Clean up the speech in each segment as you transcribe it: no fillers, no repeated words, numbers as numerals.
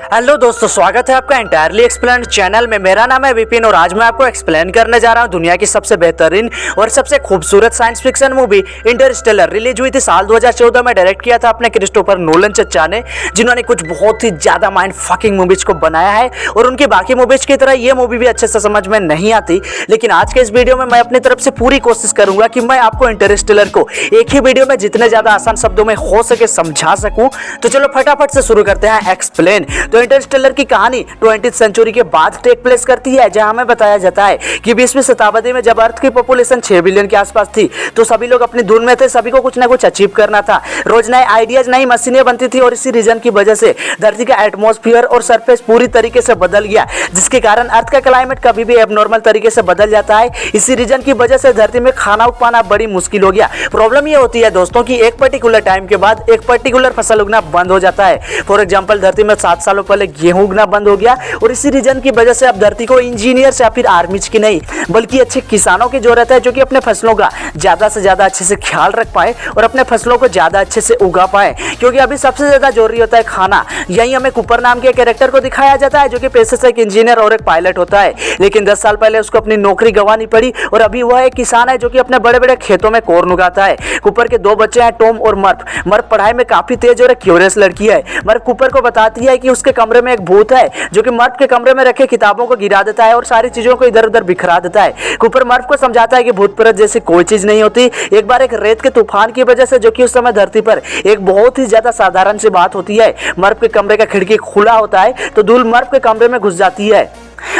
Hello दोस्तों, स्वागत है आपका एंटायरली एक्सप्लेन्ड चैनल में। मेरा नाम है विपिन और आज मैं आपको एक्सप्लेन करने जा रहा हूं दुनिया की सबसे बेहतरीन और सबसे खूबसूरत science fiction movie Interstellar. Release हुई थी साल 2014 में। डायरेक्ट किया था अपने क्रिस्टोफर नोलन चचा ने, जिन्होंने कुछ बहुत ही ज्यादा माइंड फकिंग मूवीज को बनाया है और उनकी बाकी मूवीज की तरह ये मूवी भी अच्छे से समझ में नहीं आती। लेकिन आज के इस वीडियो में मैं अपनी तरफ से पूरी कोशिश करूंगा कि मैं आपको इंटरस्टेलर को एक ही वीडियो में जितने ज्यादा आसान शब्दों में हो सके समझा सकूं। तो चलो फटाफट से शुरू करते हैं एक्सप्लेन। तो इंटरस्टेलर की कहानी 20th सेंचुरी के बाद टेक प्लेस करती है, जहां हमें बताया जाता है कि 20वीं शताब्दी में जब अर्थ की पॉपुलेशन 6 बिलियन के आसपास थी तो सभी लोग अपनी धुन में थे। सभी को कुछ ना कुछ अचीव करना था। रोज नए आइडियाज, नई मशीनें बनती थी और इसी रीजन की वजह से धरती का एटमॉस्फेयर और सरफेस पूरी तरीके से बदल गया, जिसके कारण अर्थ का क्लाइमेट कभी भी एबनॉर्मल तरीके से बदल जाता है। इसी रीजन की वजह से धरती में खाना उग पाना बड़ी मुश्किल हो गया। प्रॉब्लम ये होती है दोस्तों कि एक पर्टिकुलर टाइम के बाद एक पर्टिकुलर फसल उगना बंद हो जाता है। फॉर एग्जाम्पल, धरती में 7 सालों पहले गेहूं उगना बंद हो गया और इसी रीजन की वजह से अब धरती को इंजीनियर्स या फिर आर्मीज की नहीं बल्कि अच्छे किसानों की जरूरत है, जो कि अपने फसलों का ज्यादा से ज्यादा अच्छे से ख्याल रख पाए और अपने फसलों को ज्यादा अच्छे से उगा पाए, क्योंकि अभी सबसे ज्यादा जरूरी होता है खाना। यही हमें कूपर नाम के कैरेक्टर को दिखाया जाता है, जो कि पेशे से एक इंजीनियर और एक पायलट होता है। लेकिन 10 साल पहले उसको अपनी नौकरी गंवानी पड़ी और अभी वह एक किसान है जो कि अपने बड़े बड़े खेतों में कॉर्न उगाता है। कूपर के 2 बच्चे हैं, टॉम और मर्फ। मर्फ पढ़ाई में काफी तेज और एक क्यूरियस लड़की है। मर्फ कूपर को बताती है कि उसके कमरे में एक भूत है, जो कि मर्फ के कमरे में रखे किताबों को गिरा देता है और सारी चीजों को इधर उधर बिखरा देता है। कूपर मर्फ को समझाता है कि भूत प्रेत जैसी कोई चीज नहीं होती। एक बार एक रेत के तूफान की वजह से, जो कि उस समय धरती पर एक बहुत ही ज्यादा साधारण सी बात होती है, मर्फ के कमरे का खिड़की खुला होता है तो धूल मर्फ के कमरे में घुस जाती है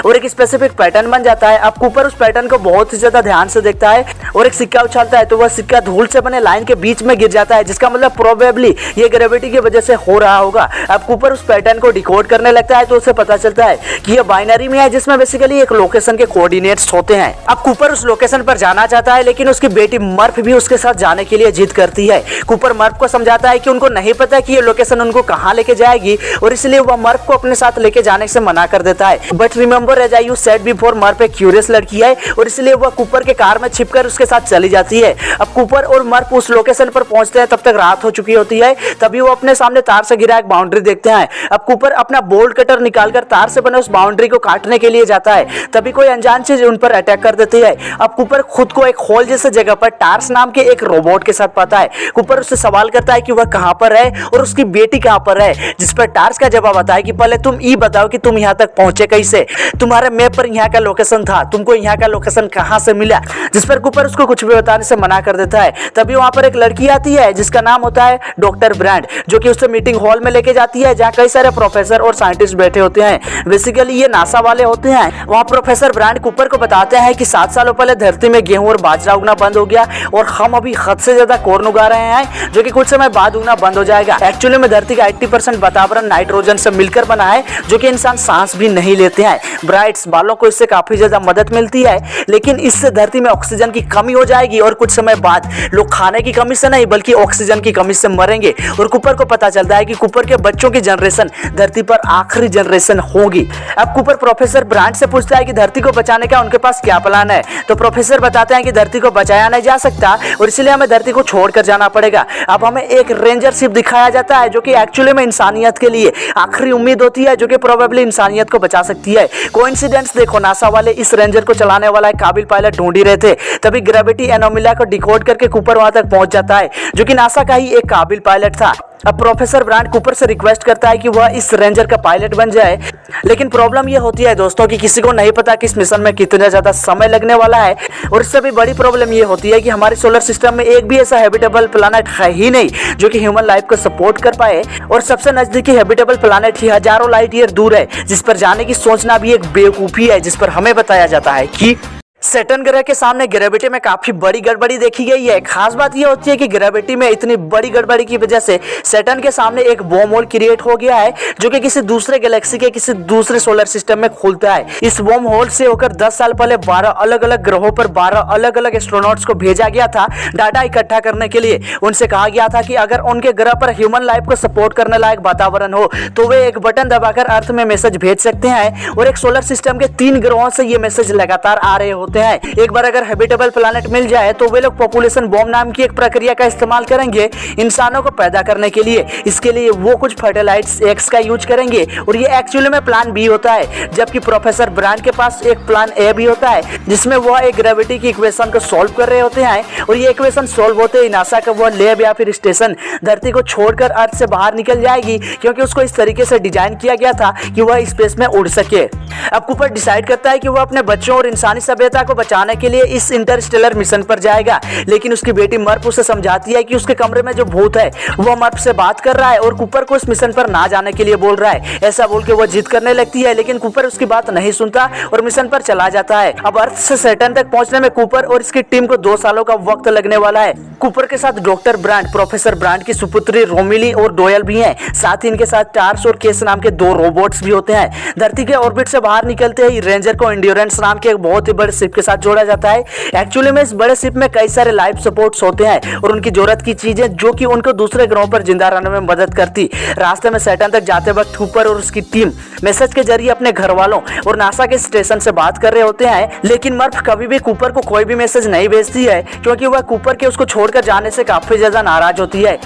और एक स्पेसिफिक पैटर्न बन जाता है। अब कूपर उस पैटर्न को बहुत ही ज्यादा ध्यान से देखता है और एक सिक्का उछालता है तो वह सिक्का धूल से बने लाइन के बीच में गिर जाता है, जिसका मतलब प्रोबेबली ये ग्रेविटी की वजह से हो रहा होगा। अब कूपर उस पैटर्न को डिकोड करने लगता है तो उसे पता चलता है कि यह बाइनरी में है, जिसमें बेसिकली एक लोकेशन के कोऑर्डिनेट्स होते हैं। अब कूपर उस लोकेशन पर जाना चाहता है, लेकिन उसकी बेटी मर्फ भी उसके साथ जाने के लिए जिद करती है। कूपर मर्फ को समझाता है कि उनको नहीं पता कि ये लोकेशन उनको कहां लेके जाएगी और इसलिए वह मर्फ को अपने साथ लेके जाने से मना कर देता है। But remember as I you said before, Murph एक क्यूरियस लड़की है और इसलिए वह कूपर के कार में छिपकर उसके साथ चली जाती है। अब कूपर और मर्फ उस लोकेशन पर पहुंचते हैं, तब तक रात हो चुकी होती है। तभी वो अपने सामने तार से घिरा एक बाउंड्री देखते हैं। अब कूपर अपना बोल्ट कटर निकालकर तार से बने उस बाउंड्री को काटने के लिए जाता है, तभी कोई अनजान चीज उन पर अटैक कर देती है। अब कूपर खुद को एक होल जैसे जगह पर टार्स नाम के एक रोबोट के साथ पाता है। कूपर उससे सवाल करता है कि वह कहां पर है और उसकी बेटी कहां पर है, जिस पर टार्स का जवाब आता है कि पहले तुम ये बताओ कि तुम यहां तक पहुंचे कैसे। तुम्हारे मैप पर यहाँ का लोकेशन था, तुमको यहाँ का लोकेशन कहां से मिला, जिस पर कूपर उसको कुछ भी बताने से मना कर देता है। तभी वहां पर एक लड़की आती है जिसका नाम होता है डॉक्टर ब्रांड, जो कि उसे मीटिंग हॉल में लेके जाती है, जहां कई सारे प्रोफेसर और साइंटिस्ट बैठे होते हैं। बेसिकली ये नासा वाले होते हैं। वहां प्रोफेसर ब्रांड कूपर को बताते हैं कि 7 सालों पहले धरती में गेहूं और बाजरा उगना बंद हो गया और हम अभी हद से ज्यादा कॉर्न उगा रहे हैं, जो कि कुछ समय बाद उगना बंद हो जाएगा। एक्चुअली में धरती का 80% वातावरण नाइट्रोजन से मिलकर बना है, जो कि इंसान सांस भी नहीं लेते हैं। ब्राइट्स बालों को इससे काफी ज्यादा मदद मिलती है, लेकिन इससे धरती में ऑक्सीजन की कमी हो जाएगी और कुछ समय बाद लोग खाने की कमी से नहीं बल्कि ऑक्सीजन की कमी से मरेंगे। और कूपर को पता चलता है कि कूपर के बच्चों की जनरेशन धरती पर आखिरी जनरेशन होगी। अब कूपर प्रोफेसर ब्रांड से पूछता है कि धरती को बचाने का उनके पास क्या प्लान है, तो प्रोफेसर बताते हैं कि धरती को बचाया नहीं जा सकता और इसलिए हमें धरती को छोड़कर जाना पड़ेगा। अब हमें एक रेंजर शिप दिखाया जाता है, जो कि एक्चुअली में इंसानियत के लिए आखिरी उम्मीद होती है, जो कि प्रोबेबली इंसानियत को बचा सकती है। कोइंसिडेंस देखो, नासा वाले इस रेंजर को चलाने वाला एक काबिल पायलट ढूंढ ही रहे थे। तभी ग्रेविटी एनोमिला को डिकोड करके कूपर वहां तक पहुंच जाता है, जो कि नासा का ही एक काबिल पायलट था। अब प्रोफेसर ब्रांड कूपर से रिक्वेस्ट करता है कि वह इस रेंजर का पायलट बन जाए, लेकिन प्रॉब्लम यह होती है दोस्तों कि किसी को नहीं पता कि इस मिशन में कितना ज्यादा समय लगने वाला है। और इससे भी बड़ी प्रॉब्लम यह होती है कि हमारे सोलर सिस्टम में एक भी ऐसा हैबिटेबल प्लैनेट है ही नहीं जो कि ह्यूमन लाइफ को सपोर्ट कर पाए, और सबसे नजदीकी हैबिटेबल प्लैनेट ही हजारों लाइट ईयर दूर है, जिस पर जाने की सोचना भी एक बेवकूफी है। जिस पर हमें बताया जाता है कि सैटर्न ग्रह के सामने ग्रेविटी में काफी बड़ी गड़बड़ी देखी गई है। खास बात यह होती है कि ग्रेविटी में इतनी बड़ी गड़बड़ी की वजह से सैटर्न के सामने एक वर्म होल क्रिएट हो गया है, जो कि किसी दूसरे गैलेक्सी के किसी दूसरे सोलर सिस्टम में खुलता है। इस वर्म होल से होकर 10 साल पहले 12 अलग अलग ग्रहों पर 12 अलग अलग एस्ट्रोनॉट्स को भेजा गया था डाटा इकट्ठा करने के लिए। उनसे कहा गया था कि अगर उनके ग्रह पर ह्यूमन लाइफ को सपोर्ट करने लायक वातावरण हो तो वे एक बटन दबाकर अर्थ में मैसेज भेज सकते हैं, और एक सोलर सिस्टम के 3 ग्रहों से ये मैसेज लगातार आ रहे होते होते हैं। एक बार अगर हैबिटेबल प्लैनेट मिल जाए तो वे लोग पॉपुलेशन बॉम्ब नाम की एक प्रक्रिया का इस्तेमाल करेंगे इंसानों को पैदा करने के लिए। इसके लिए वो कुछ फर्टिलाइज्ड एग्स का यूज करेंगे और ये एक्चुअली में प्लान बी होता है, जबकि प्रोफेसर ब्रांड के पास एक प्लान ए भी होता है जिसमें वह एक ग्रेविटी की इक्वेशन को सॉल्व कर रहे होते हैं और ये इक्वेशन सॉल्व होते ही नासा का वह लैब या फिर स्टेशन धरती को छोड़कर अर्थ से बाहर निकल जाएगी, क्योंकि उसको इस तरीके से डिजाइन किया गया था कि वह स्पेस में उड़ सके। अब कूपर डिसाइड करता है कि वह अपने बच्चों और इंसानी सभ्यता को बचाने के लिए इस इंटरस्टेलर मिशन पर जाएगा, लेकिन उसकी बेटी मर्फ उसे समझाती है कि उसके कमरे में जो भूत है वह मर्फ से बात कर रहा है और कूपर को इस मिशन पर ना जाने के लिए बोल रहा है। ऐसा बोल के वह जिद करने लगती है, लेकिन कूपर उसकी बात नहीं सुनता और मिशन पर चला जाता है। अब अर्थ से सैटर्न तक पहुंचने में कूपर और इसकी टीम को 2 सालों का वक्त लगने वाला है। कूपर के साथ डॉक्टर ब्रांड, प्रोफेसर ब्रांड की सुपुत्री रोमिली और डोयल भी हैं। साथ ही इनके साथ टार्स और केस नाम के 2 रोबोट्स भी होते हैं। धरती के ऑर्बिट से बाहर निकलते ही रेंजर को एंड्योरेंस नाम के एक बहुत ही बड़े शिप के साथ जोड़ा जाता है। एक्चुअली में इस बड़े शिप में कई सारे लाइफ सपोर्ट्स होते हैं और उनकी जरूरत की चीजें जो कि उनको दूसरे ग्रहों पर जिंदा रहने में मदद करती। रास्ते में सैटर्न तक जाते वक्त कूपर और उसकी टीम मैसेज के जरिए अपने घर वालों और नासा के स्टेशन से बात कर रहे होते हैं, लेकिन मर्फ कभी भी कूपर को कोई भी मैसेज नहीं भेजती है, क्योंकि वह कूपर के उसको छोड़कर जाने से काफी ज्यादा नाराज होती है।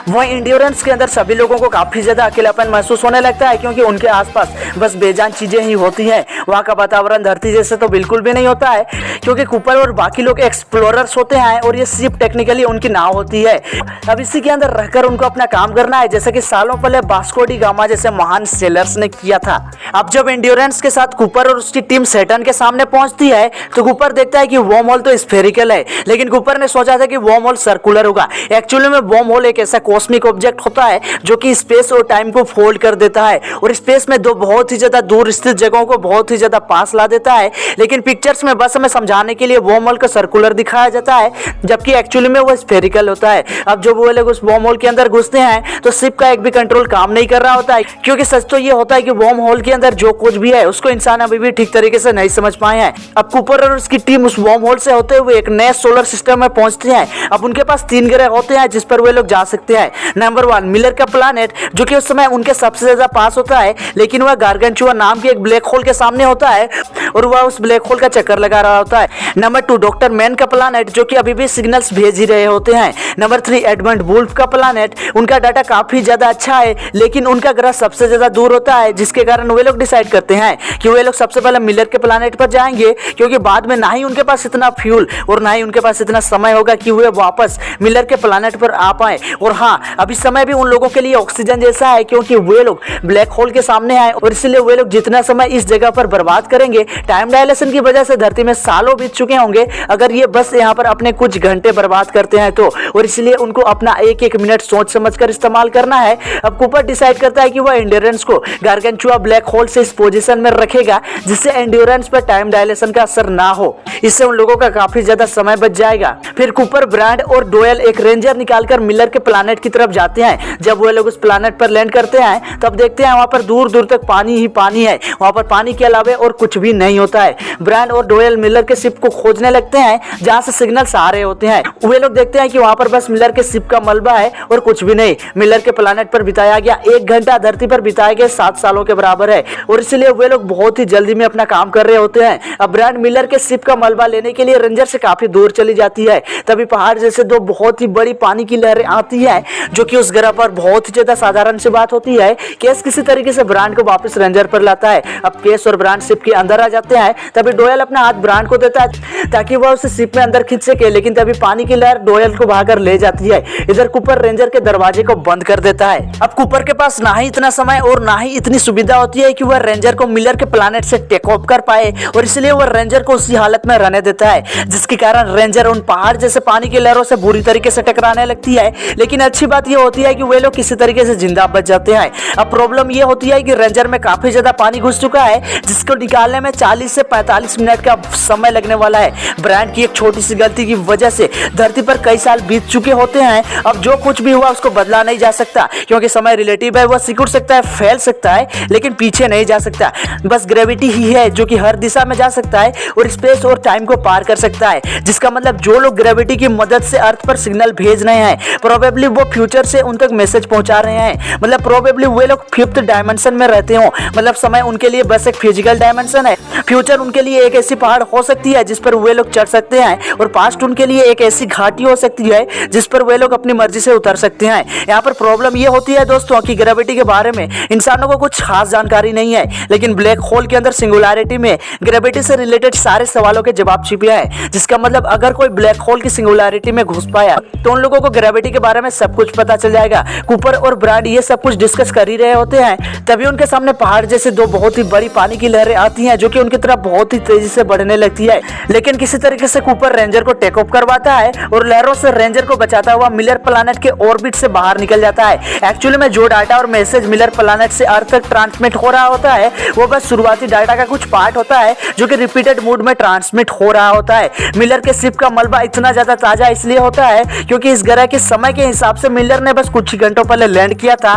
वह एंड्योरेंस के अंदर सभी लोगों को काफी ज्यादा अकेलापन महसूस होने लगता है, क्योंकि उनके आसपास बस बेजान चीजें ही होती हैं। वहाँ का वातावरण धरती जैसे तो बिल्कुल भी नहीं होता है, क्योंकि कूपर और बाकी लोग एक्सप्लोरर्स होते हैं और ये शिप टेक्निकली उनकी नाव होती है। अब इसी के अंदर रहकर उनको अपना काम करना है, जैसे कि सालों पहले वास्को डी गामा जैसे महान सेलर्स ने किया था। अब जब एंड्योरेंस के साथ कूपर और उसकी टीम सैटर्न के सामने पहुंचती है तो कूपर देखता है कि वर्म होल तो स्फेरिकल है, लेकिन कूपर ने सोचा था कि वर्म होल सर्कुलर होगा। एक्चुअली में वर्म होल एक ऐसा कॉस्मिक ऑब्जेक्ट होता है जो कि स्पेस और टाइम को फोल्ड कर देता है और स्पेस में 2 बहुत ही ज्यादा दूर स्थित जगहों को बहुत ही ज्यादा पास ला देता है। लेकिन पिक्चर्स में बस हमें समझाने के लिए वर्म होल को सर्कुलर दिखाया जाता है, जबकि एक्चुअली में वो स्फेरिकल होता है। अब जब वो लोग उस वर्म होल के अंदर घुसते हैं तो शिप का एक भी कंट्रोल काम नहीं कर रहा होता है, क्योंकि सच तो ये होता है कि वर्म होल के अंदर जो कुछ भी है उसको इंसान अभी भी ठीक तरीके से नहीं समझ पाए हैं। अब कूपर और उसकी टीम उस वर्म होल से होते हुए एक नए सोलर सिस्टम में पहुंचते हैं। अब उनके पास 3 ग्रह होते हैं जिस पर वे लोग जा सकते हैं। नंबर 1 मिलर का प्लैनेट, जो कि उस समय उनके सबसे ज्यादा पास होता है, लेकिन वह गार्गेंचुआ नाम के एक ब्लैक होल के सामने होता है और वह उस ब्लैक होल का चक्कर लगा रहा होता है। नंबर 2 डॉक्टर मैन का प्लैनेट, जो कि अभी भी सिग्नल्स भेज ही रहे होते हैं। नंबर 3 एडमंड वुल्फ का प्लैनेट, उनका डाटा काफी ज्यादा अच्छा है, लेकिन उनका ग्रह सबसे ज्यादा दूर होता है, जिसके कारण वे लोग डिसाइड करते हैं कि वे लोग सबसे पहले मिलर के प्लैनेट पर जाएंगे, क्योंकि बाद में ना ही उनके पास इतना फ्यूल और ना ही उनके पास इतना समय होगा कि वे वापस मिलर के प्लैनेट पर आ पाए। और हाँ, अभी समय भी उन लोगों के लिए ऑक्सीजन जैसा है, क्योंकि वे लोग ब्लैक होल के सामने आए और इसलिए वे लोग जितना समय इस जगह पर बर्बाद करेंगे, टाइम डायलेशन की वजह से धरती में सालों बीत चुके होंगे अगर ये बस यहाँ पर अपने कुछ घंटे बर्बाद करते हैं तो, और इसलिए उनको अपना एक एक मिनट सोच समझ कर इस्तेमाल करना है। अब कूपर डिसाइड करता है कि वह एंड्योरेंस को गार्गेंचुआ ब्लैक होल से इस पोजीशन में रखेगा जिससे एंड्योरेंस पर टाइम डायलेशन का असर ना हो। इससे उन लोगों का काफी ज्यादा समय बच जाएगा। फिर कूपर, ब्रांड और डोयल एक रेंजर निकालकर मिलर के प्लैनेट की तरफ जाते हैं। जब वे लोग उस प्लैनेट पर लैंड करते हैं तब देखते हैं वहां पर दूर दूर तक पानी ही पानी है, वहां पर पानी के अलावा और कुछ भी नहीं होता है। ब्रांड और डोयल मिलर के शिप को खोजने लगते हैं जहां से सिग्नल्स आ रहे होते हैं। वे लोग देखते हैं कि वहां पर बस मिलर के शिप का मलबा है और कुछ भी नहीं। मिलर के प्लैनेट पर बिताया गया 1 घंटा धरती पर बिताए गए 7 सालों के बराबर है और इसलिए वे लोग बहुत ही जल्दी में अपना काम कर रहे होते हैं। अब ब्रांड मिलर के शिप का मलबा लेने के लिए रेंजर से काफी दूर चली जाती है। तभी पहाड़ जैसे 2 बहुत ही बड़ी पानी की लहरें आती है, जो कि उस ग्रह पर बहुत ही ज्यादा साधारण सी बात होती है। केस किसी तरीके से ब्रांड को वापस रेंजर पर लाता है। अब केस और ब्रांड शिप के अंदर आ जाते हैं। तभी डोयल अपना हाथ ब्रांड को देता है ताकि वह उसे शिप में अंदर खींच सके, लेकिन तभी पानी की लहर डोयल को भागकर ले जाती है। इधर कूपर रेंजर के दरवाजे को बंद कर देता है। अब कूपर के पास ना ही इतना समय और ना ही इतनी सुविधा होती है कि वह रेंजर को मिलर के प्लैनेट से टेक ऑफ कर पाए, और इसलिए वह रेंजर को उसी हालत में रहने देता है, जिसके कारण रेंजर उन पहाड़ जैसे पानी की लहरों से बुरी तरीके से टकराने लगती है। लेकिन अच्छी बात यह होती है कि वे लोग किसी तरीके से जिंदा बच जाते हैं। अब प्रॉब्लम यह होती है कि रेंजर में काफी ज्यादा पानी घुस चुका है, जिसको निकालने में 40 से 45 मिनट का समय लगने वाला है। ब्रांड की एक छोटी सी गलती की वजह से धरती पर कई साल बीत चुके होते हैं। अब जो कुछ भी हुआ उसको बदला नहीं जा सकता, क्योंकि समय रिलेटिव है। वह सिकुड़ सकता है, फैल सकता है, लेकिन पीछे नहीं जा सकता। बस ग्रेविटी ही है जो कि हर दिशा में जा सकता है और स्पेस और टाइम को पार कर सकता है। जिसका मतलब जो लोग ग्रेविटी की मदद से अर्थ पर सिग्नल भेज रहे हैं, प्रोबेबली वो फ्यूचर से उन तक मैसेज पहुंचा रहे हैं। मतलब प्रोबेबली वे लोग 5th डायमेंशन में रहते हो। मतलब समय उनके लिए बस एक फिजिकल डायमेंशन है। फ्यूचर उनके लिए एक ऐसी पहाड़ पहाड़ हो सकती है जिस पर वे लोग चढ़ सकते हैं, और पास्ट उनके लिए एक ऐसी घाटी हो सकती है जिस पर वे लोग अपनी मर्जी से उतर सकते हैं। यहाँ पर प्रॉब्लम ये होती है दोस्तों कि ग्रेविटी के बारे में इंसानों को कुछ खास जानकारी नहीं है, लेकिन ब्लैक होल के अंदर सिंगुलैरिटी में ग्रेविटी से रिलेटेड सारे सवालों के जवाब छिपे हैं। जिसका मतलब अगर कोई ब्लैक होल की सिंगुलैरिटी में घुस पाया तो उन लोगों को ग्रेविटी के बारे में सब कुछ पता चल जाएगा। कूपर और ब्रांड ये सब कुछ डिस्कस कर ही रहे होते हैं, तभी उनके सामने पहाड़ जैसे दो बहुत ही बड़ी पानी की लहरें आती हैं जो कि उनकी तरफ बहुत ही तेजी से बढ़ने लगती है। लेकिन किसी तरीके से कूपर रेंजर को टेक ऑफ करवाता है और लहरों से रेंजर को बचाता हुआ मिलर प्लैनेट के ऑर्बिट से बाहर निकल जाता है। एक्चुअली में जो डाटा और मैसेज मिलर प्लैनेट से अर्थ तक ट्रांसमिट हो रहा होता है वो बस शुरुआती डाटा का कुछ पार्ट होता है जो कि रिपीटेड मूड में ट्रांसमिट हो रहा होता है। मिलर के शिप का मलबा इतना ज्यादा ताजा इसलिए होता है क्योंकि इस ग्रह के समय के हिसाब से मिलर ने बस कुछ ही घंटों पहले लैंड किया था,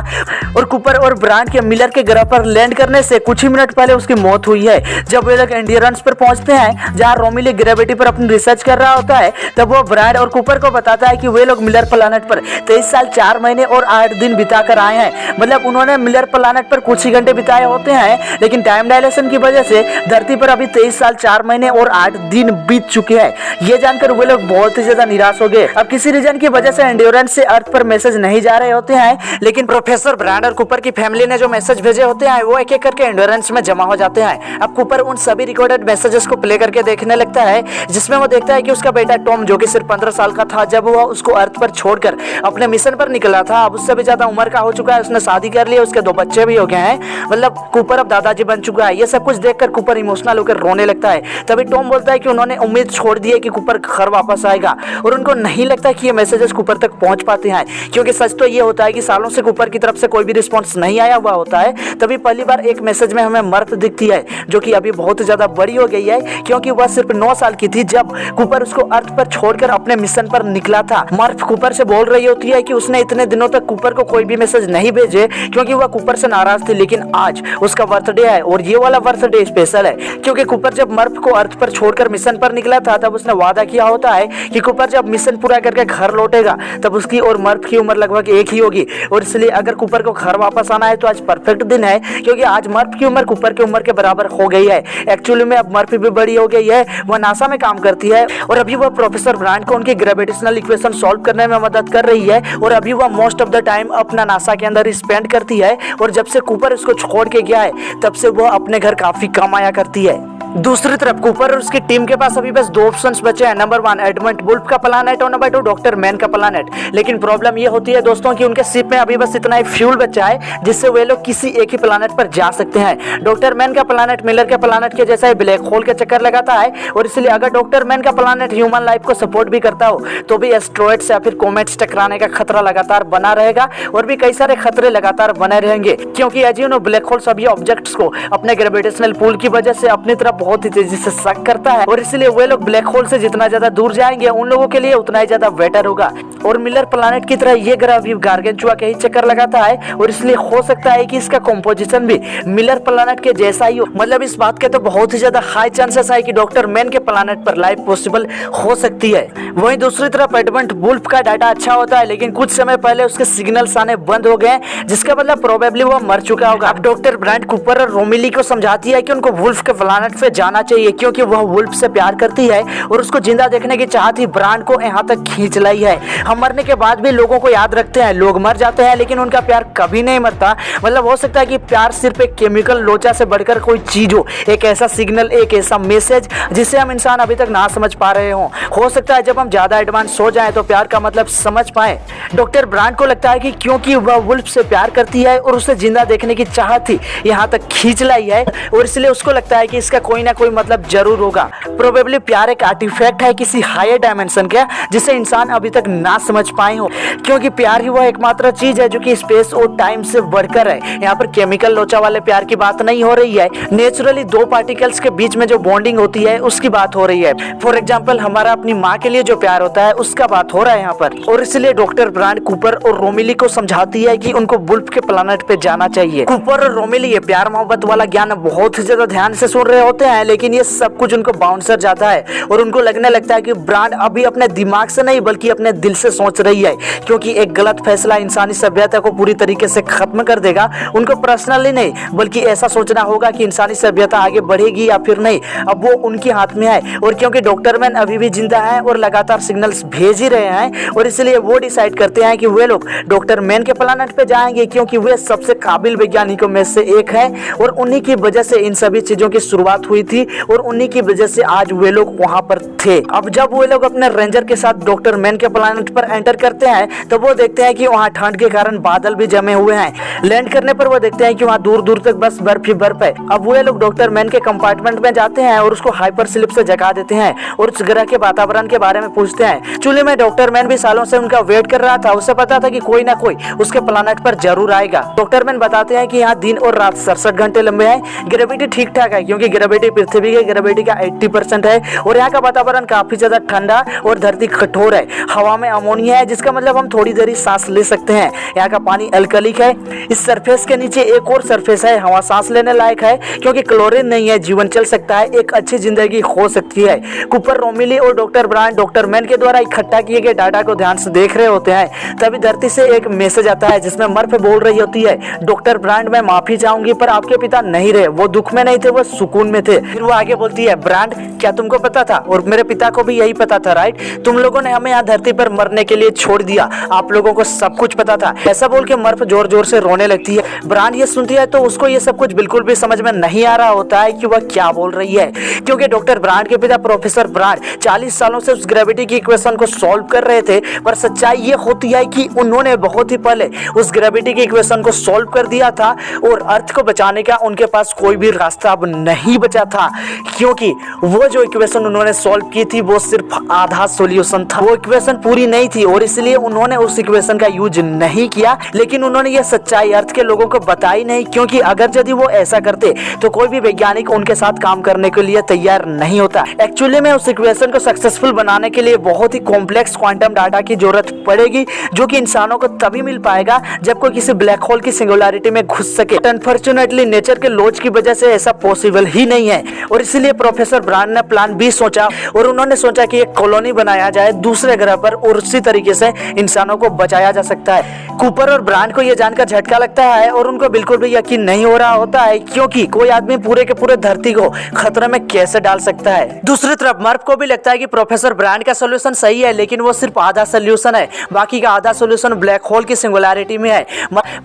और कूपर और ब्रांड के मिलर के ग्रह पर लैंड करने से कुछ ही मिनट पहले उसकी मौत हुई है। जब वे लोग एंडियरेंस पर पहुंचते हैं जहां रोमिली ग्रेविटी पर अपनी रिसर्च कर रहा होता है, तब वो ब्रांड और कूपर को बताता है कि वे लोग मिलर प्लैनेट पर 23 साल 4 महीने और 8 दिन बिता कर आए हैं। मतलब उन्होंने मिलर प्लैनेट पर कुछ ही घंटे बिताए होते हैं, लेकिन टाइम डायलेशन की वजह से धरती पर अभी 23 साल 4 महीने और 8 दिन बीत चुके हैं। ये जानकर वे लोग बहुत ही ज्यादा निराश हो गए। अब किसी रीजन की वजह से एंड्योरेंस से अर्थ पर मैसेज नहीं जा रहे होते हैं, लेकिन प्रोफेसर ब्रांड और कूपर की फैमिली ने जो मैसेज भेजे होते हैं वो एक एक करके एंड्योरेंस में जमा हो जाते हैं। अब कूपर उन सभी रिकॉर्डेड मैसेजेस को प्ले करके देखने लगता है, जिसमें वो देखता है कि उसका बेटा टॉम जो कि सिर्फ 15 साल का था जब वो उसको अर्थ पर छोड़कर अपने मिशन पर निकला था, अब उससे भी ज्यादा उम्र का हो चुका है, उसने शादी कर ली, उसके 2 बच्चे भी हो गए हैं। मतलब कूपर अब दादाजी बन चुका है। ये सब कुछ देखकर कूपर इमोशनल होकर रोने लगता है। तभी टॉम बोलता है कि उन्होंने उम्मीद छोड़ दी है कि कूपर घर वापस आएगा, और उनको नहीं लगता कि ये मैसेजेस कूपर तक पहुंच पाते हैं, क्योंकि सच तो ये होता है कि सालों से कूपर की तरफ से कोई भी रिस्पॉन्स नहीं आया हुआ होता है। तभी पहली बार एक मैसेज में हमें मर्फ दिखती है जो कि अभी बहुत ज्यादा बड़ी हो गई है, क्योंकि वह सिर्फ 9 साल की थी जब कूपर उसको अर्थ पर छोड़कर अपने मिशन पर निकला था। मर्फ कूपर से बोल रही होती है कि उसने इतने दिनों तक कूपर को कोई भी मैसेज नहीं भेजे क्योंकि वह कूपर से नाराज थी, लेकिन आज उसका बर्थडे है और ये वाला बर्थडे स्पेशल है क्योंकि कूपर जब मर्फ को अर्थ पर छोड़कर मिशन पर निकला था तब उसने वादा किया होता है कि कूपर जब मिशन पूरा करके घर लौटेगा तब उसकी और मर्फ की उम्र लगभग एक ही होगी, और इसलिए अगर कूपर को घर वापस आना है तो आज परफेक्ट दिन है क्योंकि आज मर्फ की उम्र कूपर की उम्र के बराबर हो गई है। एक्चुअली में अब मर्फ भी बड़ी हो गई है, वह नासा में काम करती है और अभी वह प्रोफेसर ब्रांड को उनकी ग्रेविटेशनल इक्वेशन सॉल्व करने में मदद कर रही है, और अभी वह मोस्ट ऑफ द टाइम अपना नासा के अंदर स्पेंड करती है, और जब से कूपर उसको छोड़ के गया है तब से वह अपने घर काफी कम आया करती है। दूसरी तरफ कूपर और उसकी टीम के पास अभी बस 2 ऑप्शंस बचे हैं, नंबर 1 एडमंड वुल्फ का प्लैनेट और नंबर 2 डॉक्टर मैन का प्लैनेट। लेकिन प्रॉब्लम ये होती है दोस्तों कि उनके शिप में अभी बस इतना ही फ्यूल बचा है जिससे वे लोग किसी एक ही प्लैनेट पर जा सकते हैं। डॉक्टर मैन का प्लैनेट मिलर के प्लैनेट के जैसा ही ब्लैक होल के चक्कर लगाता है, और इसलिए अगर डॉक्टर मैन का प्लैनेट ह्यूमन लाइफ को सपोर्ट भी करता हो तो भी एस्ट्रॉइड्स या फिर कॉमेट्स टकराने का खतरा लगातार बना रहेगा, और भी कई सारे खतरे लगातार बने रहेंगे क्योंकि as you know black hole सभी ऑब्जेक्ट्स को अपने ग्रेविटेशनल पुल की वजह से अपनी तरफ बहुत ही तेजी से शक करता है, और इसलिए वे लोग ब्लैक होल से जितना ज्यादा दूर जाएंगे उन लोगों के लिए उतना ही ज्यादा बेटर होगा। और मिलर प्लैनेट की तरह ये ग्रह भी गार्गेंचुआ के ही चक्कर लगाता है, और इसलिए हो सकता है कि इसका कंपोजिशन भी मिलर प्लैनेट के जैसा ही हो। मतलब इस बात के तो बहुत ही ज्यादा हाई चांसेस है कि डॉक्टर मैन के प्लैनेट पर लाइफ पॉसिबल हो सकती है। वहीं दूसरी तरफ एडमंड वुल्फ का डाटा अच्छा होता है, लेकिन कुछ समय पहले उसके सिग्नल्स आने बंद हो गए, जिसका मतलब प्रोबेबली वो मर चुका होगा। अब डॉक्टर ब्रांड कूपर और रोमिली को समझाती है कि उनको वुल्फ के प्लैनेट पे जाना चाहिए क्योंकि वह वुल्फ से प्यार करती है और उसको जिंदा देखने की चाहत ही ब्रांड को यहाँ तक खींच लाई है। हम मरने के बाद भी लोगों को याद रखते हैं, लोग मर जाते हैं लेकिन उनका प्यार कभी नहीं मरता। मतलब हो सकता है कि प्यार सिर्फ एक केमिकल लोचा से बढ़कर कोई चीज हो, एक ऐसा सिग्नल, एक ऐसा मैसेज जिसे हम इंसान अभी तक ना समझ पा रहे हो सकता है जब हम ज्यादा एडवांस हो जाएं तो प्यार का मतलब समझ पाए। डॉक्टर ब्रांड को लगता है कि क्योंकि वह वुल्फ से प्यार करती है और उसे जिंदा देखने की चाहत थी यहाँ तक खींच लाई है, और इसलिए उसको लगता है कि इसका कोई ना कोई मतलब जरूर होगा। प्रोबेबली प्यार एक आर्टिफैक्ट है किसी हायर डायमेंशन का जिसे इंसान अभी तक ना समझ पाए हो, क्योंकि प्यार ही वह एकमात्र चीज है जो कि स्पेस और टाइम से बढ़कर है। यहाँ पर केमिकल लोचा वाले प्यार की बात नहीं हो रही है, नेचुरली 2 पार्टिकल्स के बीच में जो बॉन्डिंग होती है उसकी बात हो रही है। फॉर एग्जाम्पल हमारा अपनी माँ के लिए जो प्यार होता है उसका बात हो रहा है यहाँ पर, और इसलिए डॉक्टर ब्रांड कूपर और रोमिली को समझाती है कि उनको वुल्फ के प्लैनेट पे जाना चाहिए। कूपर और रोमिली ये प्यार मोहब्बत वाला ज्ञान बहुत ही ज्यादा ध्यान से सुन रहे होते हैं, लेकिन ये सब कुछ उनको बाउंसर जाता है और उनको लगने लगता है कि ब्रांड अभी अपने दिमाग से नहीं बल्कि अपने दिल से सोच रही है, क्योंकि एक गलत फैसला इंसानी सभ्यता को पूरी तरीके से खत्म कर देगा। उनको पर्सनली नहीं बल्कि ऐसा सोचना होगा कि इंसानी सभ्यता आगे बढ़ेगी या फिर नहीं, अब वो उनके हाथ में है। और क्योंकि डॉक्टर मैन अभी भी जिंदा है और लगातार सिग्नल्स भेज ही रहे हैं, और इसलिए वो डिसाइड करते हैं कि वे लोग डॉक्टर मैन के प्लानेट पे जाएंगे, क्योंकि वे सबसे काबिल वैज्ञानिकों में से एक है और उन्हीं की वजह से इन सभी चीजों की शुरुआत हुई थी और उन्हीं की वजह से आज वे लोग वहां पर थे। अब जब वे लोग अपने रेंजर के साथ डॉक्टर मैन के प्लानेट पर एंटर करते हैं तो वो देखते हैं कि वहां ठंड के कारण बादल भी जमे हुए हैं। लैंड करने पर वो देखते हैं कि वहां दूर दूर तक बस बर्फ ही बर्फ है। अब वे लोग डॉक्टर मैन के कंपार्टमेंट में जाते हैं और उसको हाइपर स्लिप से जगा देते हैं और उस ग्रह के वातावरण के बारे में पूछते हैं। चूल्हे में डॉक्टर मैन भी सालों से उनका वेट कर रहा था, उसे पता था कि कोई ना कोई उसके प्लानेट पर जरूर आएगा। डॉक्टर मैन बताते हैं कि यहाँ दिन और रात 67 घंटे लंबे हैं, ग्रेविटी ठीक ठाक है क्योंकि ग्रेविटी पृथ्वी के ग्रेविटी का 80% है और यहाँ का वातावरण काफी ज्यादा ठंडा और धरती कठोर है। हवा में अमोनिया है जिसका मतलब हम थोड़ी देर सांस ले सकते हैं। यहाँ का पानी अल्कलिक है। इस सरफेस के नीचे एक और सरफेस है, हवा सांस लेने लायक है क्योंकि क्लोरीन नहीं है, जीवन चल सकता है, एक अच्छी जिंदगी हो सकती है। कूपर, रोमिली और डॉक्टर ब्रांड डॉक्टर मैन के द्वारा इकट्ठा किए गए डाटा को ध्यान से देख रहे होते हैं। तभी धरती से एक मैसेज आता है जिसमें मर्फ बोल रही होती है, डॉक्टर ब्रांड मैं माफी चाहूंगी पर आपके पिता नहीं रहे, वो दुख में नहीं थे, वो सुकून में थे। फिर वो आगे बोलती है, ब्रांड क्या तुमको पता था और मेरे पिता को भी यही पता था राइट, तुम लोगों ने हमें यहाँ धरती पर मरने के लिए छोड़ दिया, आप लोगों को सब कुछ पता था। ऐसा बोल के मर्फ जोर जोर से रोने लगती है। ब्रांड ये सुनती है तो उसको ये सब कुछ बिल्कुल भी समझ में नहीं आ रहा होता है कि वह क्या बोल रही है, क्योंकि डॉक्टर ब्रांड के पिता प्रोफेसर ब्रांड 40 सालों से उस ग्रेविटी की इक्वेशन को सॉल्व कर रहे थे, पर सच्चाई ये होती है कि उन्होंने बहुत ही पहले उस ग्रेविटी की इक्वेशन को सॉल्व कर दिया था और अर्थ को बचाने का उनके पास कोई भी रास्ता अब नहीं बचा था, क्योंकि वो जो इक्वेशन उन्होंने सॉल्व की थी वो सिर्फ आधा सॉल्यूशन था, वो इक्वेशन पूरी नहीं थी और इसलिए उन्होंने उस इक्वेशन का यूज नहीं किया। लेकिन उन्होंने ये सच्चाई अर्थ के लोगों को बताई नहीं, क्योंकि अगर यदि वो ऐसा करते तो कोई भी वैज्ञानिक उनके साथ काम करने के लिए तैयार नहीं होता। एक्चुअली में उस इक्वेशन को सक्सेसफुल बनाने के लिए बहुत ही कॉम्प्लेक्स क्वांटम डाटा की जरूरत पड़ेगी, जो कि इंसानों को तभी मिल पाएगा जब कोई किसी ब्लैक होल की सिंगुलैरिटी में घुस सके। अनफॉर्चुनेटली नेचर के लॉज की वजह से ऐसा पॉसिबल ही नहीं है और इसलिए प्रोफेसर ब्रांड ने प्लान बी सोचा और उन्होंने सोचा कि एक कॉलोनी बनाया जाए दूसरे ग्रह पर और उसी तरीके से इंसानों को बचाया जा सकता है। कूपर और ब्रांड को यह जानकर झटका लगता है और उनको बिल्कुल भी यकीन नहीं हो रहा होता है, क्योंकि कोई आदमी पूरे के पूरे धरती को खतरे में कैसे डाल सकता है। दूसरी तरफ मर्फ को भी लगता है कि प्रोफेसर ब्रांड का सोल्यूशन सही है, लेकिन वो सिर्फ आधा सोल्यूशन है, बाकी का आधा सोल्यूशन ब्लैक होल की सिंगुलैरिटी में है।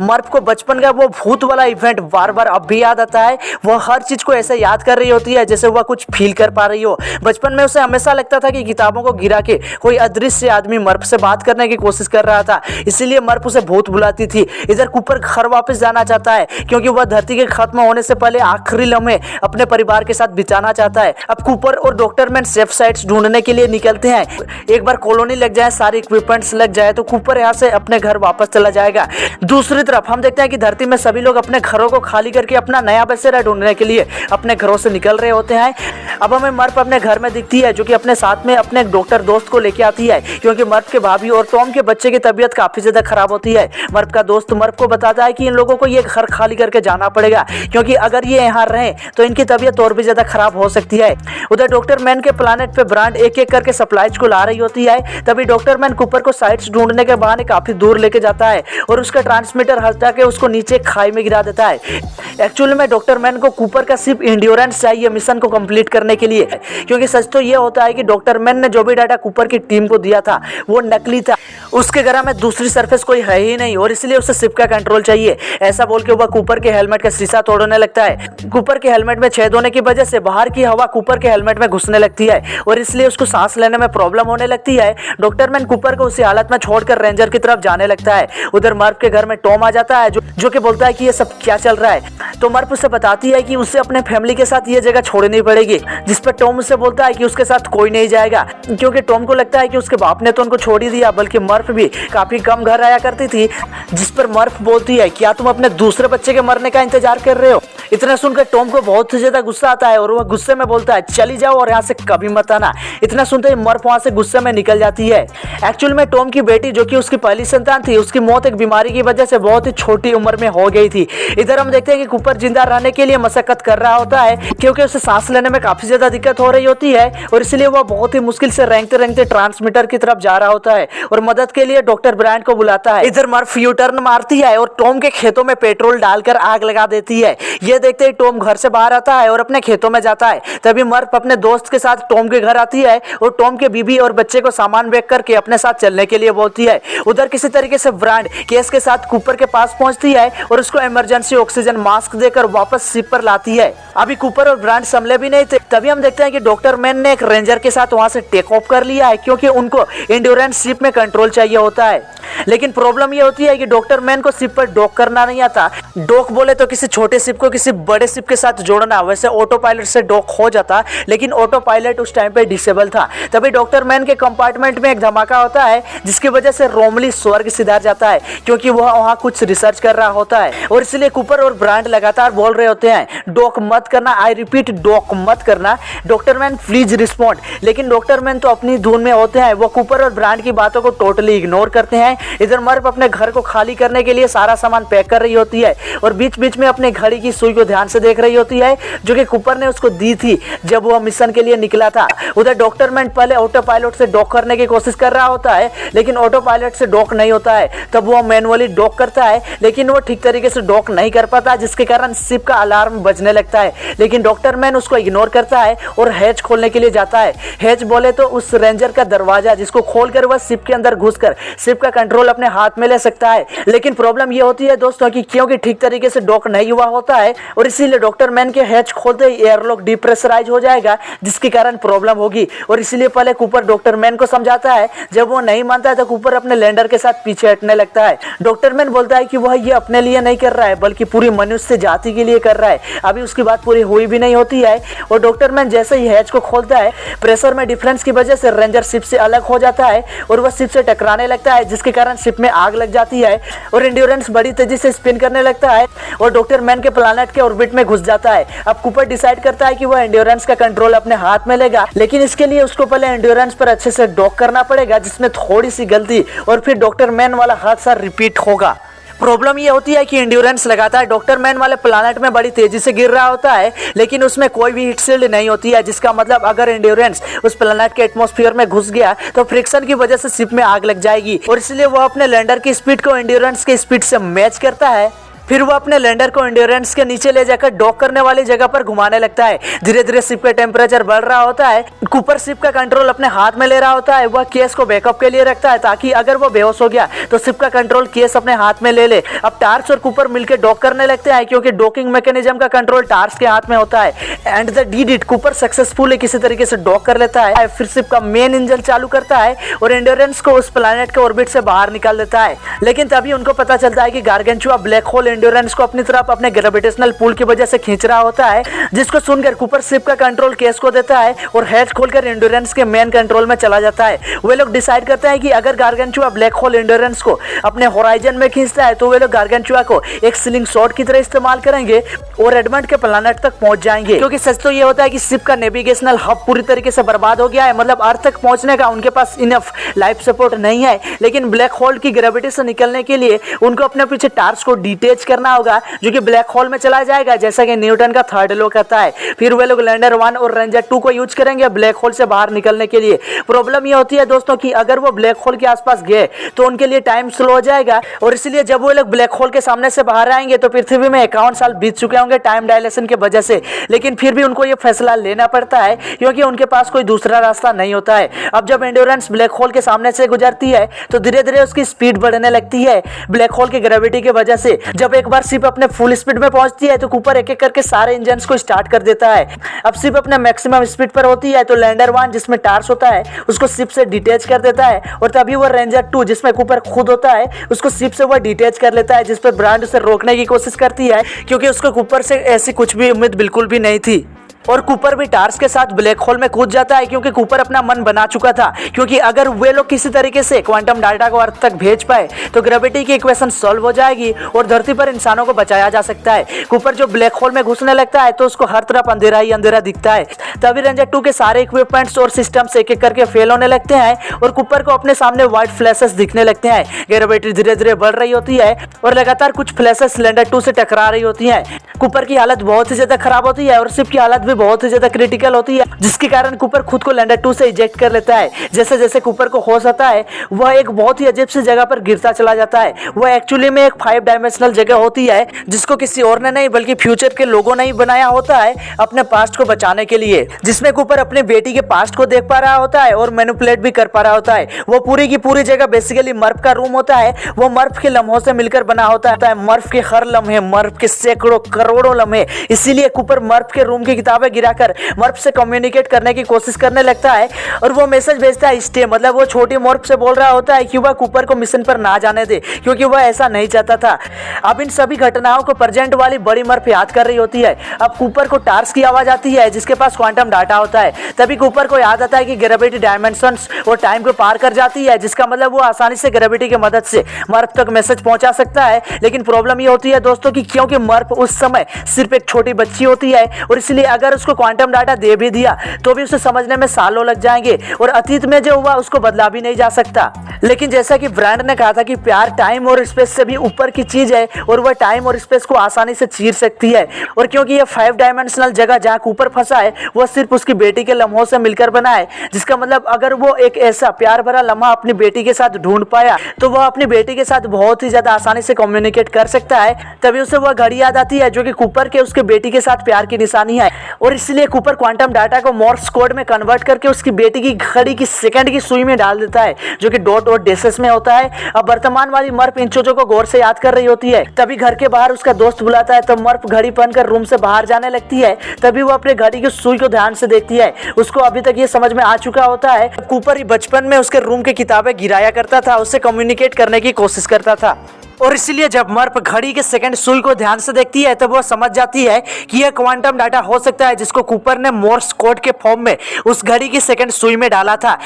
मर्फ को बचपन का वो भूत वाला इवेंट बार बार अब भी याद आता है। वो हर चीज को ऐसे याद कर रही होती है जैसे वह कुछ फील कर पा रही हो। बचपन में उसे हमेशा लगता था कि किताबों को गिरा के कोई अदृश्य आदमी मर्फ से बात करने की कोशिश कर रहा था, इसीलिए मर्फ उसे भूत बुलाती थी। इधर कूपर घर वापस जाना चाहता है क्योंकि वह धरती के खत्म होने से पहले आखिरी लम्हे अपने परिवार के साथ बिताना चाहता है। अब कूपर और डॉक्टर मैन सेफ साइट्स ढूंढने के लिए निकलते हैं। एक बार कॉलोनी लग जाए, सारे इक्विपमेंट्स लग जाए तो कूपर यहाँ से अपने घर वापस चला जाएगा। दूसरी तरफ हम देखते हैं कि धरती में सभी लोग अपने घरों को खाली करके अपना नया बसेरा ढूंढने के लिए अपने घरों से निकल रहे होते हैं। अब हमें मर्फ अपने घर में दिखती है, जो कि अपने साथ में अपने डॉक्टर दोस्त को लेके आती है, क्योंकि मर्फ के भाभी और टॉम के बच्चे की तबीयत काफी ज्यादा खराब होती है। मर्फ का दोस्त मर्फ को बताता है कि इन लोगों को ये घर खाली करके जाना पड़ेगा, क्योंकि अगर ये यहाँ रहे तो इनकी तबीयत और भी ज्यादा खराब हो सकती है। उधर डॉक्टर मैन के प्लानेट पे ब्रांड एक एक करके सप्लाईज को ला रही होती है। तभी डॉक्टर मैन कूपर को साइट्स ढूंढने के बहाने काफी दूर लेके जाता है और उसका ट्रांसमीटर हटा के उसको नीचे खाई में गिरा देता है। एक्चुअली में डॉक्टर मैन को कूपर का सिर्फ इंड्योरेंस चाहिए मिशन को कंप्लीट करने के लिए, क्योंकि सच तो ये होता है कि डॉक्टर मैन ने जो भी डाटा कूपर की टीम को दिया था वो नकली था। उसके ग्रह में दूसरी सरफेस कोई है ही नहीं और इसलिए उसे शिप का कंट्रोल चाहिए। ऐसा बोल के वह कूपर के हेलमेट का शीशा तोड़ने लगता है। कूपर के हेलमेट में छेद होने की वजह से बाहर की हवा कूपर के हेलमेट में घुसने लगती है और इसलिए उसको सांस लेने में प्रॉब्लम होने लगती है। डॉक्टर मैन कूपर को उसी हालत में छोड़कर रेंजर की तरफ जाने लगता है। उधर मर्फ के घर में टॉम आ जाता है जो कि बोलता है कि ये सब क्या चल रहा है। तो मर्फ उसे बताती है कि उसे अपने फैमिली के साथ ये जगह छोड़नी पड़ेगी, जिस पर टॉम उसे बोलता है कि उसके साथ कोई नहीं जाएगा, क्योंकि टॉम को लगता है कि उसके बाप ने तो उनको छोड़ ही दिया, बल्कि मर्फ भी काफी कम घर आया करती थी। जिस पर मर्फ बोलती है, क्या तुम अपने दूसरे बच्चे के मरने का इंतजार कर रहे हो? इतना सुनकर टॉम को बहुत ही ज्यादा गुस्सा आता है और वह गुस्से में बोलता है, चली जाओ और यहाँ से कभी मत आना। इतना सुनते ही मर्फ वहां से गुस्से में निकल जाती है। एक्चुअल में टॉम की बेटी, जो कि उसकी पहली संतान थी, उसकी मौत एक बीमारी की वजह से बहुत ही छोटी उम्र में हो गई थी। इधर हम देखते हैं कि कूपर जिंदा रहने के लिए मशक्कत कर रहा होता है, क्योंकि उसे सांस लेने में काफी ज्यादा दिक्कत हो रही होती है और इसलिए वह बहुत ही मुश्किल से रेंगते रेंगते ट्रांसमीटर की तरफ जा रहा होता है और मदद के लिए डॉक्टर ब्रांड को बुलाता है। इधर मर्फ यू टर्न मारती है और टॉम के खेतों में पेट्रोल डालकर आग लगा देती है। यह देखते ही टॉम घर से बाहर आता है और अपने खेतों में जाता है। तभी मर्फ अपने दोस्त के साथ टॉम के घर आती है और टॉम के बीबी और बच्चे को सामान पैक करके अपने साथ चलने के लिए बोलती है। उधर किसी तरीके से ब्रांड केस के साथ कूपर के पास पहुंचती है और उसको इमरजेंसी ऑक्सीजन मास्क देकर वापस शिप पर लाती है। अभी कूपर और ब्रांड संभले भी नहीं थे, तभी हम देखते हैं कि डॉक्टर मैन ने एक रेंजर के साथ वहां से टेक ऑफ कर लिया है क्योंकि उनको एंड्योरेंस शिप में कंट्रोल चाहिए होता है। लेकिन प्रॉब्लम ये होती है कि डॉक्टर मैन को शिप पर डॉक करना नहीं आता। डॉक बोले तो किसी छोटे शिप को किसी बड़े शिप के साथ जोड़ना, वैसे ऑटो पायलट से डॉक हो जाता, लेकिन ऑटो पायलट उस टाइम पे डिसेबल था। तभी डॉक्टर मैन के कंपार्टमेंट में एक धमाका होता है जिसकी वजह से रोमली स्वर्ग सिधार जाता है क्योंकि वह वहां कुछ रिसर्च कर रहा होता है और इसलिए कूपर और ब्रांड लगातार बोल रहे होते हैं डॉक मत करना, आई रिपीट डॉक मत करना, डॉक्टर मैन प्लीज रिस्पॉन्ड। लेकिन डॉक्टर मैन तो अपनी धुन में होते हैं, वो कूपर और ब्रांड की बातों को टोटली इग्नोर करते हैं। इधर मर्फ अपने घर को खाली करने के लिए सारा सामान पैक कर रही होती है और बीच बीच में अपने घड़ी की सुई को ध्यान से देख रही होती है जो कि कूपर ने उसको दी थी जब वह मिशन के लिए निकला था। उधर डॉक्टर मैन पहले ऑटो पायलट से डॉक करने की कोशिश कर रहा होता है लेकिन ऑटो पायलट से डॉक नहीं होता है। तब वह मैनुअली डॉक करता है लेकिन वो ठीक तरीके से डॉक नहीं कर पाता जिसके कारण शिप का अलार्म बजने लगता है। लेकिन डॉक्टर मैन उसको इग्नोर करता है और हैच खोलने के लिए जाता है। हैच बोले तो उस रेंजर का दरवाजा जिसको खोलकर वह शिप के अंदर घुसकर शिप का कंट्रोल अपने हाथ में ले सकता है। लेकिन प्रॉब्लम ये होती है दोस्तों कि क्योंकि ठीक तरीके से डॉक नहीं हुआ होता है और इसीलिए डॉक्टर मैन के हैच खोलते ही एयरलॉक डिप्रेशराइज हो जाएगा जिसके कारण प्रॉब्लम होगी और इसीलिए पहले कूपर डॉक्टर मैन को समझाता है। जब वो नहीं मानता है तो कूपर अपने लैंडर के साथ पीछे हटने लगता है। डॉक्टर मैन बोलता है कि वह ये अपने लिए नहीं कर रहा है बल्कि पूरी मनुष्य जाति के लिए कर रहा है। अभी उसकी बात पूरी हुई भी नहीं होती है और डॉक्टर मैन जैसे ही हैच को खोलता है प्रेशर में डिफरेंस की वजह से रेंजर शिप से अलग हो जाता है और वह शिप से टकराने लगता है जिसके कारण शिप में आग लग जाती है और एंड्योरेंस बड़ी तेजी से स्पिन करने लगता है और डॉक्टर मैन के प्लैनेट के ऑर्बिट में घुस जाता है। अब कूपर डिसाइड करता है कि वह एंड्योरेंस का कंट्रोल अपने हाथ में लेगा लेकिन इसके लिए उसको पहले एंड्योरेंस पर अच्छे से डॉक करना पड़ेगा जिसमें थोड़ी सी गलती और फिर डॉक्टर मैन वाला हादसा रिपीट होगा। प्रॉब्लम ये होती है कि एंड्योरेंस लगातार डॉक्टर मैन वाले प्लैनेट में बड़ी तेजी से गिर रहा होता है लेकिन उसमें कोई भी हीट शील्ड नहीं होती है जिसका मतलब अगर एंड्योरेंस उस प्लैनेट के एटमॉस्फेयर में घुस गया तो फ्रिक्शन की वजह से शिप में आग लग जाएगी और इसलिए वह अपने लैंडर की स्पीड को एंड्योरेंस की स्पीड से मैच करता है। फिर वो अपने लैंडर को एंड्योरेंस के नीचे ले जाकर डॉक करने वाली जगह पर घुमाने लगता है। धीरे धीरे शिप का टेम्परेचर बढ़ रहा होता है। कूपर शिप का कंट्रोल अपने हाथ में ले रहा होता है। वह केस को बैकअप के लिए रखता है ताकि अगर वो बेहोश हो गया तो शिप का कंट्रोल केस अपने हाथ में ले ले। अब टार्स और कूपर मिलकर डॉक करने लगते हैं क्योंकि डॉकिंग मैकेनिज्म का कंट्रोल टार्स के हाथ में होता है। And the did it, Cooper successfully किसी तरीके से डॉक कर लेता है। फिर शिप का मेन इंजन चालू करता है और एंड्योरेंस को उस प्लैनेट के ऑर्बिट से बाहर निकाल देता है। लेकिन तभी उनको पता चलता है कि गार्गेंचुआ ब्लैक होल एंड्योरेंस को अपनी अपने ग्रेविटेशनल पुल की वजह से खींच रहा होता है जिसको सुनकर कूपर शिप का कंट्रोल केस को देता है और हैच खोलकर एंड्योरेंस के मेन कंट्रोल में चला जाता है। वे लोग डिसाइड करते हैं कि अगर गार्गेंचुआ ब्लैक होल एंड्योरेंस को अपने होराइजन में खींचता है तो वे लोग गार्गेंचुआ को एक स्लिंग शॉट की तरह इस्तेमाल करेंगे और एडमंड के प्लैनेट तक पहुंच जाएंगे। क्योंकि सच तो ये होता है कि शिप का नेविगेशनल हब पूरी तरीके से बर्बाद हो गया है, मतलब अर्थ तक पहुंचने का उनके पास इनफ लाइफ सपोर्ट नहीं है। लेकिन ब्लैक होल की ग्रेविटी से निकलने के लिए उनको अपने पीछे टार्स को डिटेच करना होगा जो कि ब्लैक होल में चला जाएगा जैसा कि न्यूटन का थर्ड लॉ कहता है। फिर वे लोग लैंडर 1 और रेंजर 2 को यूज करेंगे ब्लैक होल से बाहर निकलने के लिए। प्रॉब्लम ये होती है दोस्तों कि अगर वो ब्लैक होल के आसपास गए तो उनके लिए टाइम स्लो हो जाएगा और इसलिए जब वो लोग ब्लैक होल के सामने से बाहर आएंगे तो पृथ्वी में 51 साल बीत चुके होंगे टाइम डायलेशन की वजह से। लेकिन फिर भी उनको ये फैसला लेना पड़ता है क्योंकि उनके पास कोई दूसरा रास्ता नहीं होता है। अब जब एंड्योरेंस ब्लैक होल के सामने से गुजरती है तो धीरे धीरे उसकी स्पीड बढ़ने लगती है ब्लैक होल की ग्रेविटी की वजह से। जब एक बार शिप अपने फुल स्पीड में पहुंचती है तो कूपर एक एक करके सारे इंजन्स को स्टार्ट कर देता है। अब शिप अपने मैक्सिमम स्पीड पर होती है तो लैंडर 1 जिसमें टार्स होता है उसको शिप से डिटेच कर देता है और तभी वो रेंजर 2 जिसमें कूपर खुद होता है उसको शिप से वो डिटेच कर लेता है, जिस पर ब्रांड उसे रोकने की कोशिश करती है क्योंकि उसको कूपर से ऐसी कुछ भी उम्मीद बिल्कुल भी नहीं थी। और कूपर भी टार्स के साथ ब्लैक होल में कूद जाता है क्योंकि कूपर अपना मन बना चुका था, क्योंकि अगर वे लोग किसी तरीके से क्वांटम डाटा को अर्थ तक भेज पाए तो ग्रेविटी की इक्वेशन सॉल्व हो जाएगी और धरती पर इंसानों को बचाया जा सकता है। कूपर जो ब्लैक होल में घुसने लगता है तो उसको हर तरफ अंधेरा ही अंधेरा दिखता है। तभी रेंजर 2 के सारे इक्विपमेंट्स और सिस्टम्स एक एक करके फेल होने लगते हैं और कूपर को अपने सामने व्हाइट फ्लैशेस दिखने लगते हैं। ग्रेविटी धीरे धीरे बढ़ रही होती है और लगातार कुछ फ्लैशेस सिलेंडर 2 से टकरा रही होती हैं। कूपर की हालत बहुत ही ज्यादा खराब होती है और शिप की हालत भी बहुत ही ज्यादा क्रिटिकल होती है, जिसके कारण कूपर खुद को लैंडर 2 से इजेक्ट कर लेता है। जैसे जैसे कूपर को होश आता है वह एक बहुत ही अजीब सी जगह पर गिरता चला जाता है। वह एक्चुअली में एक 5 डायमेंशनल जगह होती है जिसको किसी और ने नहीं बल्कि फ्यूचर के लोगों ने ही बनाया होता है अपने पास्ट को बचाने के लिए, जिसमें कूपर अपने बेटी के पास्ट को देख पा रहा होता है और मैनिपुलेट भी कर पा रहा होता है। वो पूरी की पूरी जगह बेसिकली मर्फ का रूम होता है। वो मर्फ के लम्हों से मिलकर बना होता है। मर्फ के हर लम्हे, मर्फ के सैकड़ों करोड़ों लम्हे। इसीलिए कूपर मर्फ के रूम की किताबें गिराकर मर्फ से कम्युनिकेट करने की कोशिश करने लगता है और वो मैसेज भेजता है स्टे, मतलब वो छोटी मर्फ से बोल रहा होता है कि वह कूपर को मिशन पर ना जाने दे क्योंकि वह ऐसा नहीं चाहता था। अब इन सभी घटनाओं को प्रेजेंट वाली बड़ी मर्फ याद कर रही होती है। अब कूपर को टार्स की आवाज आती है जिसके पास क्वांटम डाटा होता है। तभी कूपर को याद आता है कि ग्रेविटी डायमेंशंस और टाइम को पार कर जाती है, जिसका मतलब वो आसानी से ग्रेविटी की मदद से मर्फ तक मैसेज पहुंचा सकता है। लेकिन प्रॉब्लम ये होती है दोस्तों कि क्योंकि मर्फ उस समय सिर्फ एक छोटी बच्ची होती है और इसलिए अगर उसको क्वांटम डाटा दे भी दिया तो भी उसे समझने में सालों लग जाएंगे और अतीत में जो हुआ उसको बदला भी नहीं जा सकता। लेकिन जैसा कि ब्रांड ने कहा था कि प्यार टाइम और स्पेस से भी ऊपर की चीज है और वह टाइम और स्पेस को आसानी से चीर सकती है। और क्योंकि यह 5 डायमेंशनल जगह जहाँ कूपर फंसा है वह सिर्फ उसकी बेटी के लम्हों से मिलकर बना है, जिसका मतलब अगर वो एक ऐसा प्यार भरा लम्हा अपनी बेटी के साथ ढूंढ पाया तो वह अपनी बेटी के साथ बहुत ही ज्यादा आसानी से कम्युनिकेट कर सकता है। तभी उसे वह घड़ी याद आती है जो कि कूपर के उसके बेटी के साथ प्यार की निशानी है और इसलिए कूपर क्वांटम डाटा को मोर्स कोड में कन्वर्ट करके उसकी बेटी की घड़ी की सेकंड की सुई में डाल देता है जो कि डॉट और डेसेस में होता है। अब वर्तमान वाली मर्फ इन चीजों को गौर से याद कर रही होती है। तभी घर के बाहर उसका दोस्त बुलाता है तो मर्फ घड़ी पहनकर रूम से बाहर जाने लगती है। तभी वो अपने घड़ी की सुई को ध्यान से देखती है। उसको अभी तक ये समझ में आ चुका होता है कूपर ही बचपन में उसके रूम की किताबें गिराया करता था, उससे कम्युनिकेट करने की कोशिश करता था और इसलिए जब मर्फ घड़ी के सेकंड सुई को ध्यान से देखती है तब वो समझ जाती है कि यह क्वांटम डाटा हो सकता है जिसको कूपर ने मोर्स कोड के फॉर्म में उस घड़ी की सेकंड सुई में डाला था।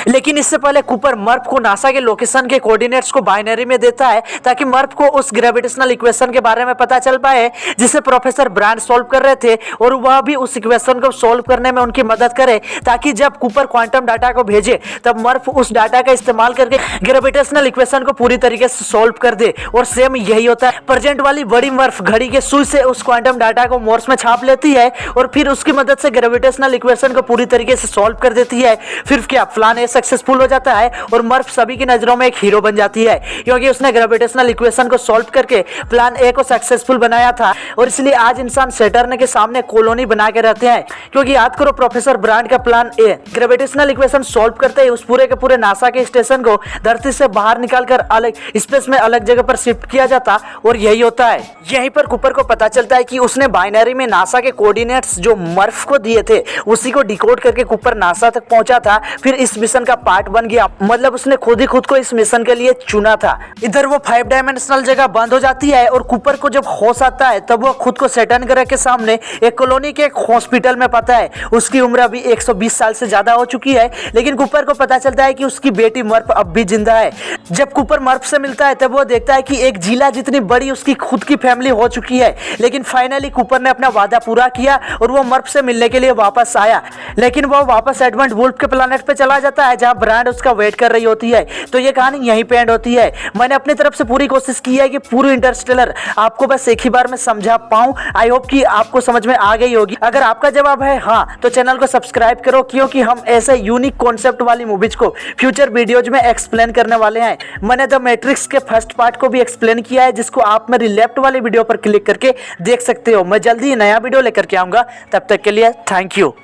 लेकिन इससे पहले कूपर मर्फ को नासा के लोकेशन के कोऑर्डिनेट्स को बाइनरी में देता है ताकि मर्फ को उस ग्रेविटेशनल इक्वेशन के बारे में पता चल पाए जिसे प्रोफेसर ब्रांड सोल्व कर रहे थे और वह भी उस इक्वेशन को सोल्व करने में उनकी मदद करे ताकि जब कूपर क्वांटम डाटा को भेजे तब मर्फ उस डाटा का इस्तेमाल करके ग्रेविटेशनल इक्वेशन को पूरी तरीके से सोल्व कर दे। और सेम यही होता है। प्रेजेंट वाली बड़ी मर्फ घड़ी के सुई से उस क्वांटम डाटा को मोर्स में छाप लेती है और फिर उसकी मदद से ग्रेविटेशनल इक्वेशन को पूरी तरीके से सॉल्व कर देती है। फिर क्या प्लान ए सक्सेसफुल हो जाता है और मर्फ सभी की नजरों में एक हीरो बन जाती है क्योंकि उसने ग्रेविटेशनल इक्वेशन को सॉल्व करके प्लान ए को सक्सेसफुल बनाया था। और इसलिए आज इंसान सैटर्न के सामने कॉलोनी बना के रहते हैं क्योंकि याद करो प्रोफेसर ब्रांड का plan A gravitational equation solve करते ही उस पूरे के पूरे नासा के स्टेशन को धरती से बाहर निकालकर अलग स्पेस में अलग जगह पर शिफ्ट किया जाता और यही होता है। यहीं पर कूपर को पता चलता है कि उसने बाइनरी में नासा के कोऑर्डिनेट्स जो मर्फ को दिए थे उसी को डिकोड करके कूपर नासा तक पहुंचा था, फिर इस मिशन का पार्ट बन गया। मतलब उसने खुद ही खुद को इस मिशन के लिए चुना था। इधर वो 5 डायमेंशनल जगह बंद हो जाती है और कूपर को जब होश आता है तब वो खुद को सैटर्न ग्रह के सामने एक कॉलोनी के एक हॉस्पिटल में पाता है। उसकी उम्र अभी 120 साल से ज्यादा हो चुकी है, लेकिन कूपर को पता चलता है कि उसकी बेटी मर्फ अब भी जिंदा है। जब कूपर मर्फ से मिलता है तब वो देखता है कि एक जिला जितनी बड़ी उसकी खुद की फैमिली हो चुकी है। लेकिन फाइनली कूपर ने अपना वादा पूरा किया और वो मर्फ से मिलने के लिए वापस आया। लेकिन वो वापस एडमंड वुल्फ के प्लैनेट पे चला जाता है जहां ब्रांड उसका वेट कर रही होती है। तो ये कहानी यहीं पे एंड होती है। मैंने अपनी तरफ से पूरी कोशिश की है कि पूरी इंटरस्टेलर आपको बस एक ही बार में समझा पाऊं। आई होप कि आपको समझ में आ गई होगी। अगर आपका जवाब है हाँ तो चैनल को सब्सक्राइब करो क्योंकि हम ऐसे यूनिक कॉन्सेप्ट वाली मूवीज को फ्यूचर वीडियोज में एक्सप्लेन करने वाले हैं। मैंने द मैट्रिक्स के फर्स्ट पार्ट को भी एक्सप्लेन किया है जिसको आप मेरी लेफ्ट वाली वीडियो पर क्लिक करके देख सकते हो। मैं जल्दी ही नया वीडियो लेकर के आऊंगा। तब तक के लिए थैंक यू।